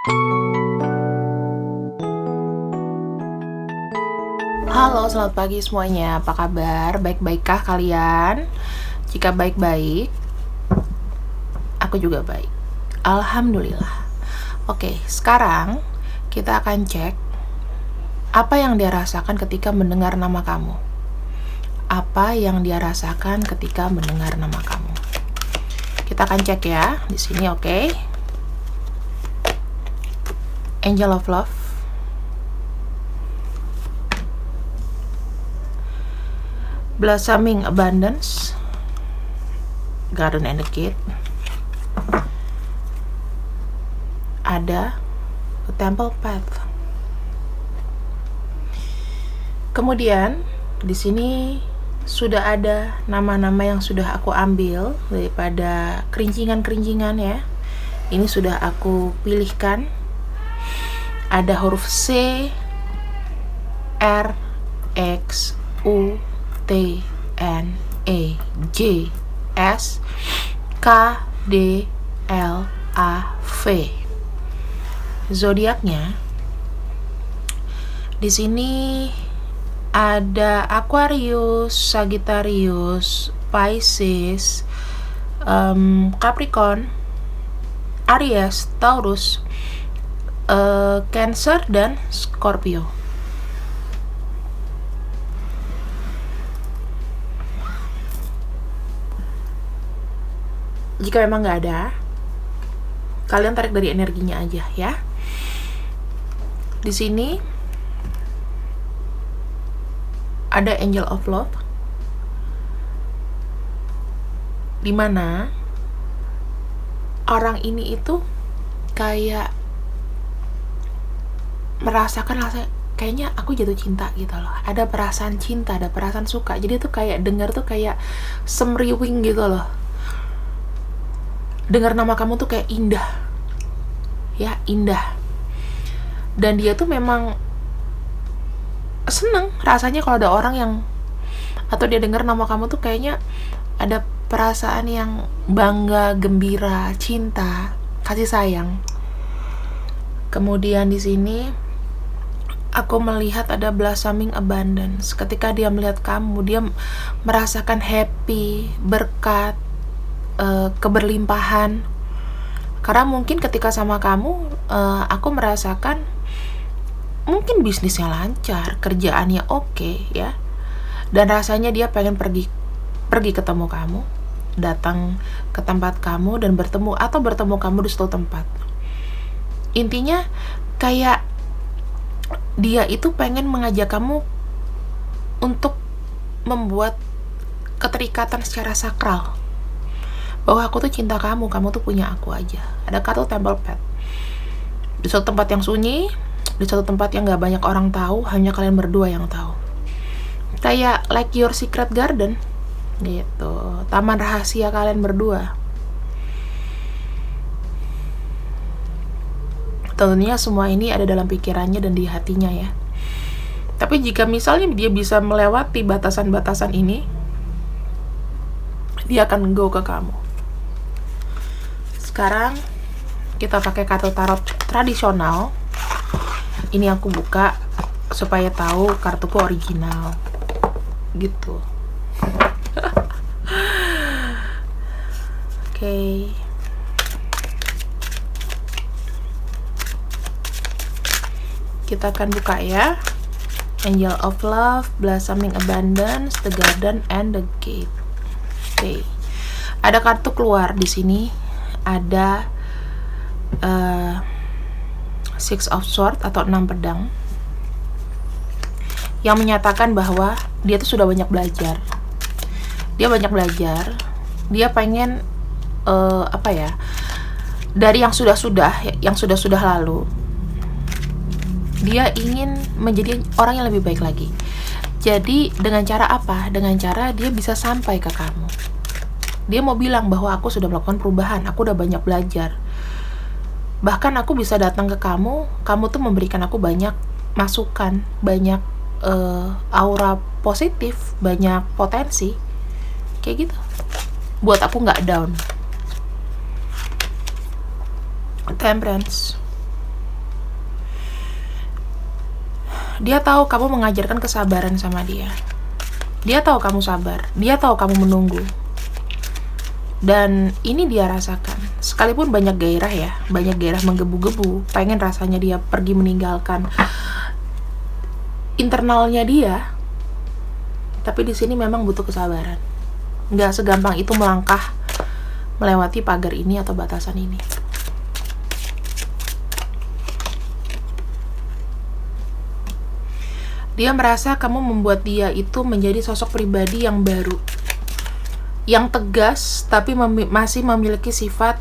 Halo, selamat pagi semuanya. Apa kabar? Baik-baikkah kalian? Jika baik-baik, aku juga baik. Alhamdulillah. Oke, sekarang kita akan cek apa yang dia rasakan ketika mendengar nama kamu. Apa yang dia rasakan ketika mendengar nama kamu. Kita akan cek ya di sini, oke? Angel of Love. Blossoming Abundance, Garden and the Gate, ada The Temple Path. Kemudian di sini sudah ada nama-nama yang sudah aku ambil daripada kerincingan-kerincingan ya. Ini sudah aku pilihkan. Ada huruf C, R, X, U, T, N, E, J, S, K, D, L, A, V. Zodiaknya di sini ada Aquarius, Sagittarius, Pisces, Capricorn, Aries, Taurus, Cancer, dan Scorpio. Jika memang nggak ada, kalian tarik dari energinya aja ya. Di sini ada Angel of Love, dimana orang ini itu kayak merasakan kayaknya aku jatuh cinta gitu loh. Ada perasaan cinta, ada perasaan suka. Jadi tuh kayak dengar tuh kayak semriwing gitu loh. Dengar nama kamu tuh kayak indah. Ya, indah. Dan dia tuh memang seneng rasanya kalau ada orang yang atau dia dengar nama kamu tuh kayaknya ada perasaan yang bangga, gembira, cinta, kasih sayang. Kemudian di sini aku melihat ada blossoming abundance. Ketika dia melihat kamu, dia merasakan happy, berkat, keberlimpahan. Karena mungkin ketika sama kamu, aku merasakan mungkin bisnisnya lancar, kerjaannya oke ya, dan rasanya dia pengen pergi ketemu kamu, datang ke tempat kamu dan bertemu kamu di suatu tempat. Intinya kayak dia itu pengen mengajak kamu untuk membuat keterikatan secara sakral, bahwa aku tuh cinta kamu tuh punya aku aja. Ada kartu Temple Path di suatu tempat yang sunyi, di suatu tempat yang gak banyak orang tahu, hanya kalian berdua yang tahu. Kayak like your secret garden gitu, taman rahasia kalian berdua. Tentunya semua ini ada dalam pikirannya dan di hatinya ya. Tapi jika misalnya dia bisa melewati batasan-batasan ini, dia akan go ke kamu. Sekarang kita pakai kartu tarot tradisional. Ini aku buka supaya tahu kartuku original gitu. Oke. Kita akan buka ya. Angel of Love, Blossoming Abundance, The Garden, and The Gate. Oke. Ada kartu keluar di sini. Ada Six of Swords atau 6 pedang, yang menyatakan bahwa dia tuh sudah banyak belajar. Dia banyak belajar. Dia pengen dari yang sudah lalu. Dia ingin menjadi orang yang lebih baik lagi. Jadi dengan cara apa? Dengan cara dia bisa sampai ke kamu. Dia mau bilang bahwa aku sudah melakukan perubahan, aku udah banyak belajar. Bahkan aku bisa datang ke kamu tuh memberikan aku banyak masukan, banyak aura positif, banyak potensi. Kayak gitu. Buat aku nggak down. Temperance. Dia tahu kamu mengajarkan kesabaran sama dia. Dia tahu kamu sabar. Dia tahu kamu menunggu. Dan ini dia rasakan. Sekalipun banyak gairah ya, banyak gairah menggebu-gebu, pengen rasanya dia pergi meninggalkan internalnya dia. Tapi di sini memang butuh kesabaran. Nggak segampang itu melangkah melewati pagar ini atau batasan ini. Dia merasa kamu membuat dia itu menjadi sosok pribadi yang baru, yang tegas tapi masih memiliki sifat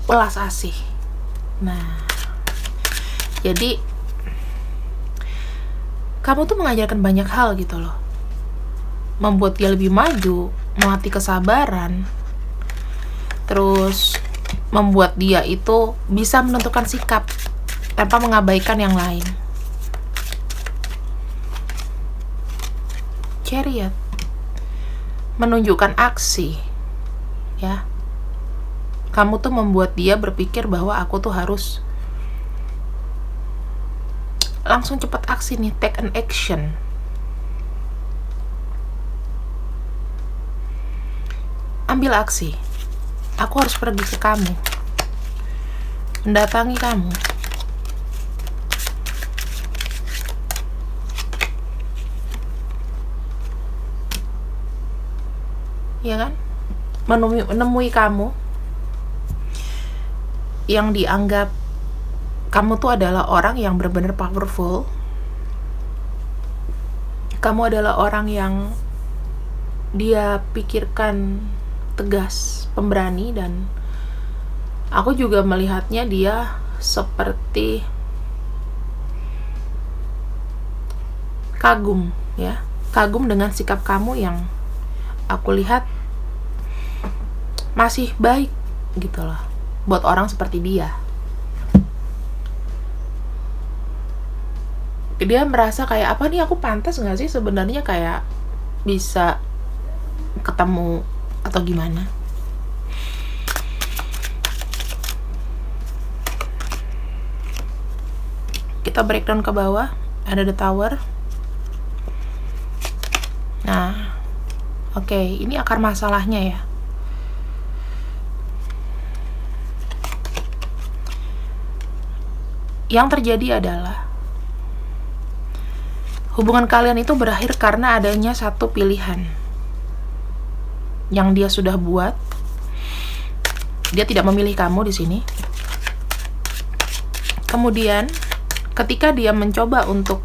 welas asih. Nah, jadi kamu tuh mengajarkan banyak hal gitu loh, membuat dia lebih maju, melatih kesabaran, terus membuat dia itu bisa menentukan sikap tanpa mengabaikan yang lain. Chariot menunjukkan aksi, ya. Kamu tuh membuat dia berpikir bahwa aku tuh harus langsung cepat aksi nih, take an action. Ambil aksi. Aku harus pergi ke kamu, mendatangi kamu. Ya kan? Menemui kamu yang dianggap kamu tuh adalah orang yang benar-benar powerful. Kamu adalah orang yang dia pikirkan tegas, pemberani, dan aku juga melihatnya dia seperti kagum, ya. Kagum dengan sikap kamu yang aku lihat masih baik gitu loh buat orang seperti dia. Dia merasa kayak, apa nih, aku pantas gak sih sebenarnya kayak bisa ketemu atau gimana. Kita breakdown ke bawah, ada the tower. Nah, oke, ini akar masalahnya ya. Yang terjadi adalah hubungan kalian itu berakhir karena adanya satu pilihan yang dia sudah buat. Dia tidak memilih kamu di sini. Kemudian, ketika dia mencoba untuk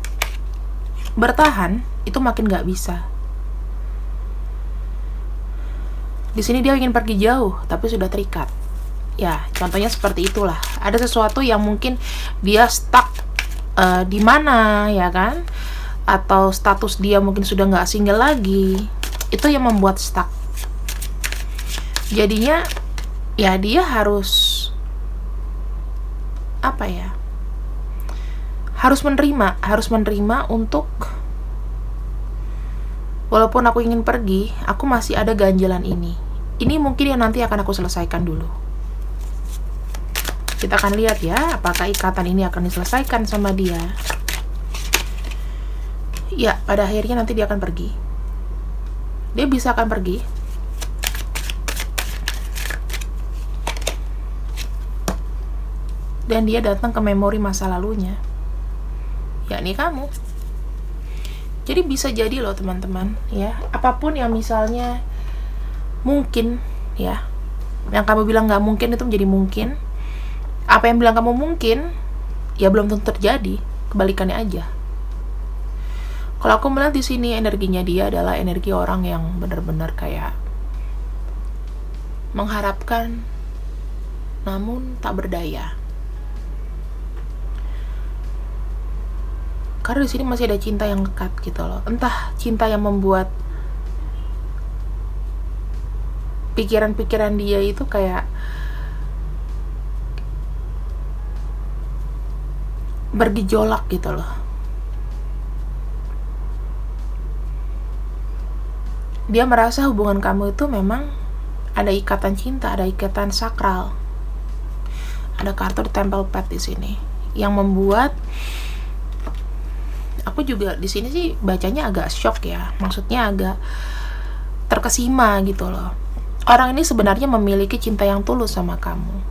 bertahan, itu makin gak bisa. Di sini dia ingin pergi jauh, tapi sudah terikat. Ya, contohnya seperti itulah. Ada sesuatu yang mungkin dia stuck di mana, ya kan? Atau status dia mungkin sudah nggak single lagi. Itu yang membuat stuck. Jadinya, ya dia harus apa ya? Harus menerima untuk walaupun aku ingin pergi, aku masih ada ganjalan ini. Ini mungkin yang nanti akan aku selesaikan dulu. Kita akan lihat ya, apakah ikatan ini akan diselesaikan sama dia. Ya, pada akhirnya nanti dia akan pergi. Dia bisa akan pergi. Dan dia datang ke memori masa lalunya. Yakni kamu. Jadi bisa jadi loh teman-teman, ya. Apapun yang misalnya mungkin, ya. Yang kamu bilang nggak mungkin itu menjadi mungkin. Apa yang bilang kamu mungkin, ya belum tentu terjadi. Kebalikannya aja. Kalau aku melihat di sini energinya dia adalah energi orang yang benar-benar kayak mengharapkan, namun tak berdaya. Karena di sini masih ada cinta yang lekat gitu loh. Entah cinta yang membuat pikiran-pikiran dia itu kayak bergejolak gitu loh. Dia merasa hubungan kamu itu memang ada ikatan cinta, ada ikatan sakral. Ada kartu di Temple Pad di sini yang membuat Aku juga di sini sih bacanya agak shock ya, maksudnya agak terkesima gitu loh. Orang ini sebenarnya memiliki cinta yang tulus sama kamu,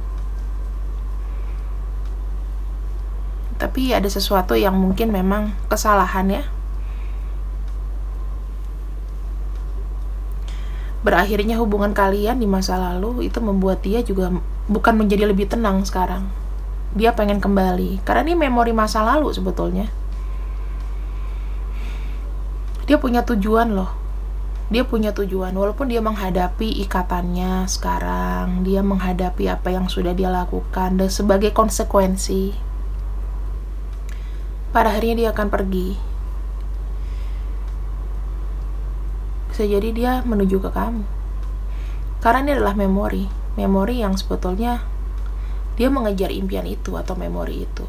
tapi ada sesuatu yang mungkin memang kesalahan ya. Berakhirnya hubungan kalian di masa lalu itu membuat dia juga bukan menjadi lebih tenang sekarang. Dia pengen kembali, karena ini memori masa lalu sebetulnya. Dia punya tujuan loh. Dia punya tujuan, walaupun dia menghadapi ikatannya sekarang, dia menghadapi apa yang sudah dia lakukan, dan sebagai konsekuensi, pada akhirnya dia akan pergi. Bisa jadi dia menuju ke kamu. Karena ini adalah memori yang sebetulnya dia mengejar impian itu atau memori itu.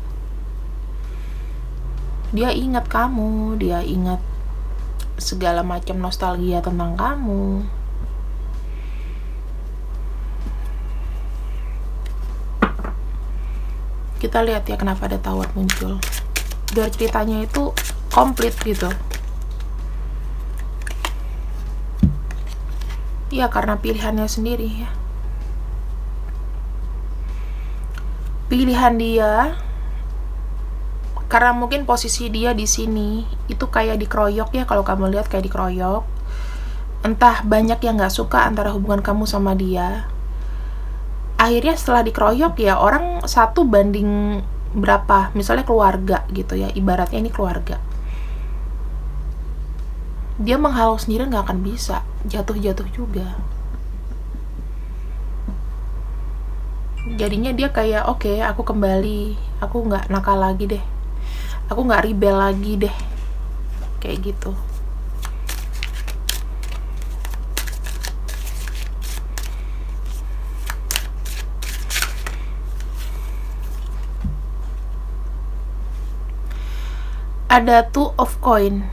Dia ingat kamu, dia ingat segala macam nostalgia tentang kamu. Kita lihat ya kenapa ada Tower muncul, biar ceritanya itu komplit gitu. Ya karena pilihannya sendiri ya. Pilihan dia, karena mungkin posisi dia di sini itu kayak dikeroyok ya, kalau kamu lihat kayak dikeroyok. Entah banyak yang nggak suka antara hubungan kamu sama dia. Akhirnya setelah dikeroyok ya, orang 1 banding berapa, misalnya keluarga gitu ya, ibaratnya ini keluarga. Dia menghalau sendiri nggak akan bisa, jatuh-jatuh juga. Jadinya dia kayak oke, aku kembali, aku nggak nakal lagi deh, aku nggak rebel lagi deh, kayak gitu. Ada 2 of coin.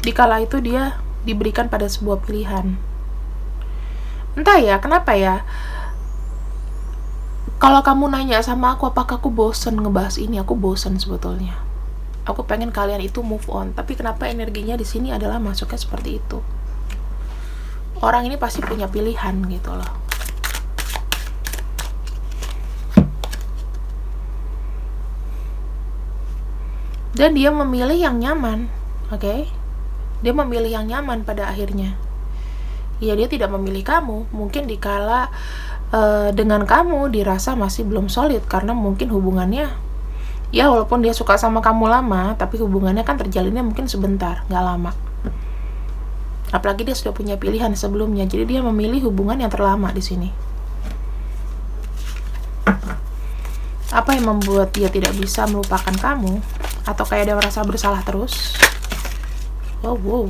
Dikala itu dia diberikan pada sebuah pilihan. Entah ya, kenapa ya, kalau kamu nanya sama aku apakah aku bosen ngebahas ini, aku bosen sebetulnya. Aku pengen kalian itu move on, tapi kenapa energinya di sini adalah masuknya seperti itu. Orang ini pasti punya pilihan gitu loh. Dan dia memilih yang nyaman, oke? Dia memilih yang nyaman pada akhirnya. Ya dia tidak memilih kamu, mungkin dikala dengan kamu dirasa masih belum solid, karena mungkin hubungannya, ya walaupun dia suka sama kamu lama, tapi hubungannya kan terjalinnya mungkin sebentar, gak lama. Apalagi dia sudah punya pilihan sebelumnya, jadi dia memilih hubungan yang terlama di sini. Apa yang membuat dia tidak bisa melupakan kamu? Atau kayak dia merasa bersalah terus? Wow.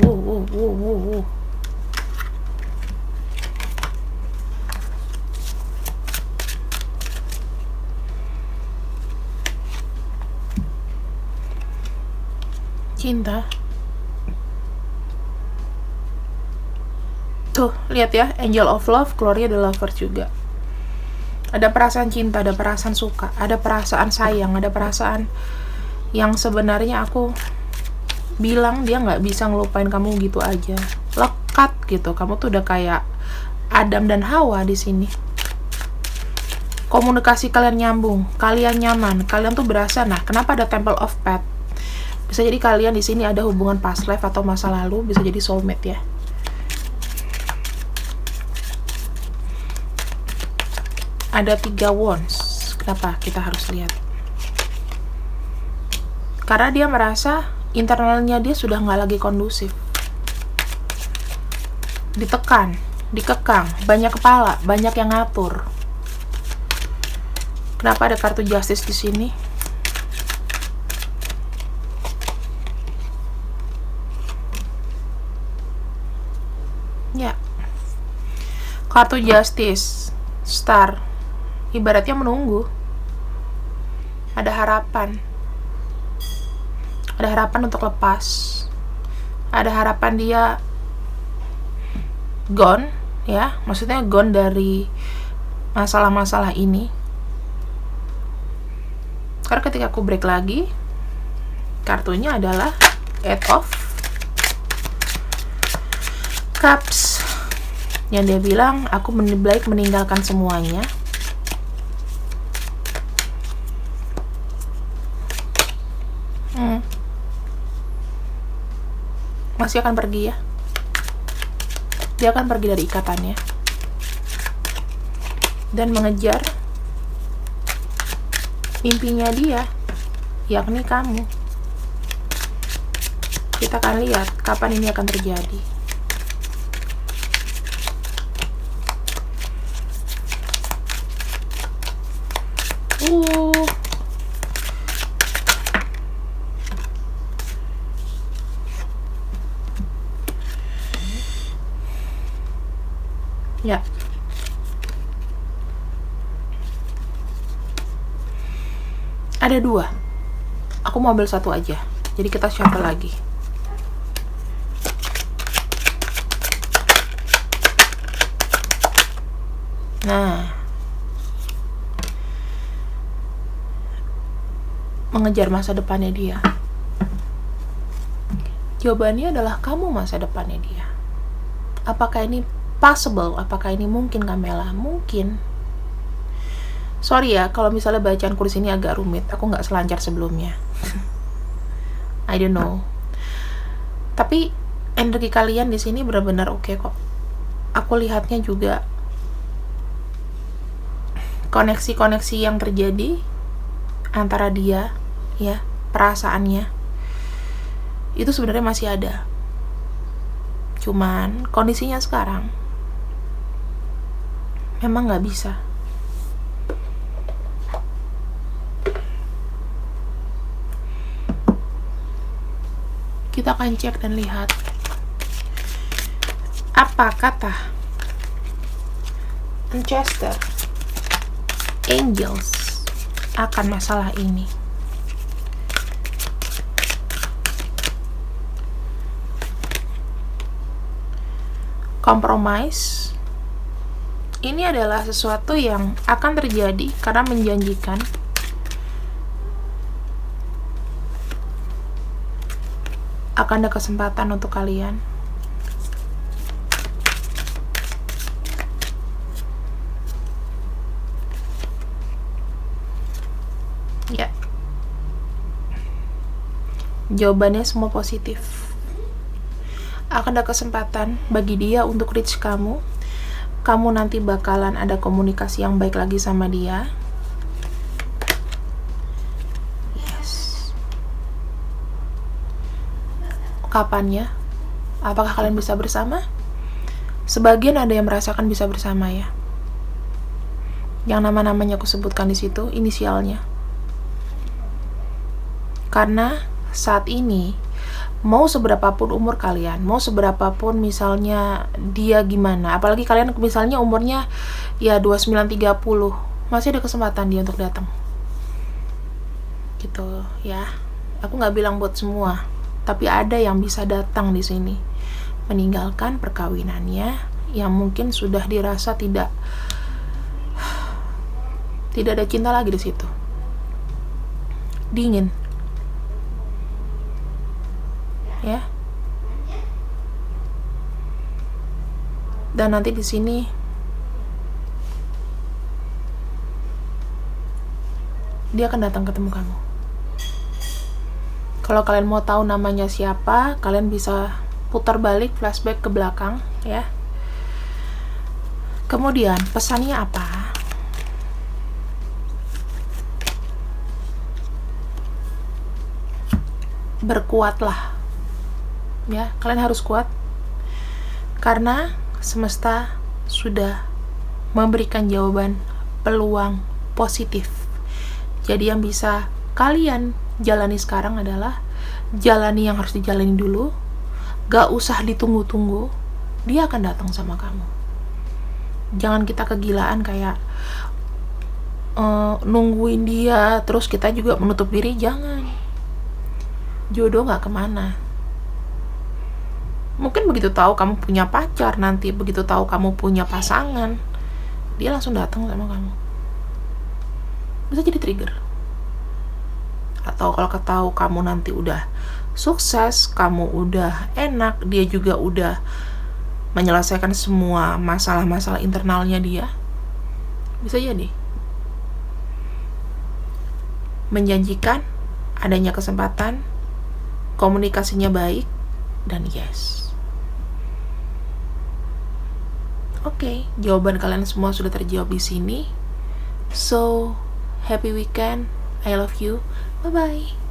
Cinta. Tuh, lihat ya, Angel of Love, keluarnya The Lovers juga. Ada perasaan cinta, ada perasaan suka, ada perasaan sayang, ada perasaan yang sebenarnya aku bilang dia nggak bisa ngelupain kamu gitu aja. Lekat gitu, kamu tuh udah kayak Adam dan Hawa di sini. Komunikasi kalian nyambung, kalian nyaman, kalian tuh berasa. Nah, kenapa ada Temple of Path? Bisa jadi kalian di sini ada hubungan past life atau masa lalu, bisa jadi soulmate ya. Ada 3 wands. Kenapa kita harus lihat? Karena dia merasa internalnya dia sudah nggak lagi kondusif. Ditekan, dikekang, banyak kepala, banyak yang ngatur. Kenapa ada kartu Justice di sini? Ya, kartu Justice, Star, ibaratnya menunggu. Ada harapan untuk lepas, ada harapan dia gone ya, maksudnya gone dari masalah-masalah ini. Karena ketika aku break lagi, Kartunya adalah Eight of Cups. Yang dia bilang, aku baik meninggalkan semuanya. Masih akan pergi ya. Dia akan pergi dari ikatannya dan mengejar mimpinya dia, yakni kamu. Kita akan lihat kapan ini akan terjadi. Ya. Ada 2. Aku mau ambil 1 aja. Jadi kita shuffle lagi. Nah. Mengejar masa depannya dia. Jawabannya adalah kamu masa depannya dia. Apakah ini possible? Apakah ini mungkin, Kamela? Mungkin. Sorry ya, kalau misalnya bacaan kursi ini agak rumit. Aku nggak selancar sebelumnya. I don't know. Tapi energi kalian di sini benar-benar oke kok. Aku lihatnya juga koneksi-koneksi yang terjadi antara dia, ya, perasaannya itu sebenarnya masih ada. Cuman kondisinya sekarang memang nggak bisa. Kita akan cek dan lihat apa kata Manchester Angels akan masalah ini. Compromise ini adalah sesuatu yang akan terjadi karena menjanjikan. Akan ada kesempatan untuk kalian. Ya. Jawabannya semua positif. Akan ada kesempatan bagi dia untuk reach kamu. Kamu nanti bakalan ada komunikasi yang baik lagi sama dia. Yes. Kapannya? Apakah kalian bisa bersama? Sebagian ada yang merasakan bisa bersama ya. Yang nama-namanya aku sebutkan di situ, inisialnya. Karena saat ini, mau seberapapun umur kalian, mau seberapapun misalnya dia gimana, apalagi kalian misalnya umurnya ya 29-30, masih ada kesempatan dia untuk datang. Gitu ya. Aku nggak bilang buat semua, tapi ada yang bisa datang di sini, meninggalkan perkawinannya yang mungkin sudah dirasa tidak ada cinta lagi di situ. Dingin. Ya. Dan nanti di sini dia akan datang ketemu kamu. Kalau kalian mau tahu namanya siapa, kalian bisa putar balik, flashback ke belakang ya. Kemudian pesannya apa? Berkuatlah. Ya, kalian harus kuat. Karena semesta sudah memberikan jawaban peluang positif. Jadi yang bisa kalian jalani sekarang adalah jalani yang harus dijalani dulu. Gak usah ditunggu-tunggu. Dia akan datang sama kamu. Jangan kita kegilaan kayak nungguin dia, terus kita juga menutup diri. Jangan. Jodoh gak kemana. Mungkin begitu tahu kamu punya pacar, nanti begitu tahu kamu punya pasangan, dia langsung datang sama kamu. Bisa jadi trigger. Atau kalau ketahu kamu nanti udah sukses, kamu udah enak, dia juga udah menyelesaikan semua masalah-masalah internalnya dia, bisa jadi menjanjikan, adanya kesempatan, komunikasinya baik, dan yes. Oke, jawaban kalian semua sudah terjawab di sini. So, happy weekend. I love you. Bye-bye.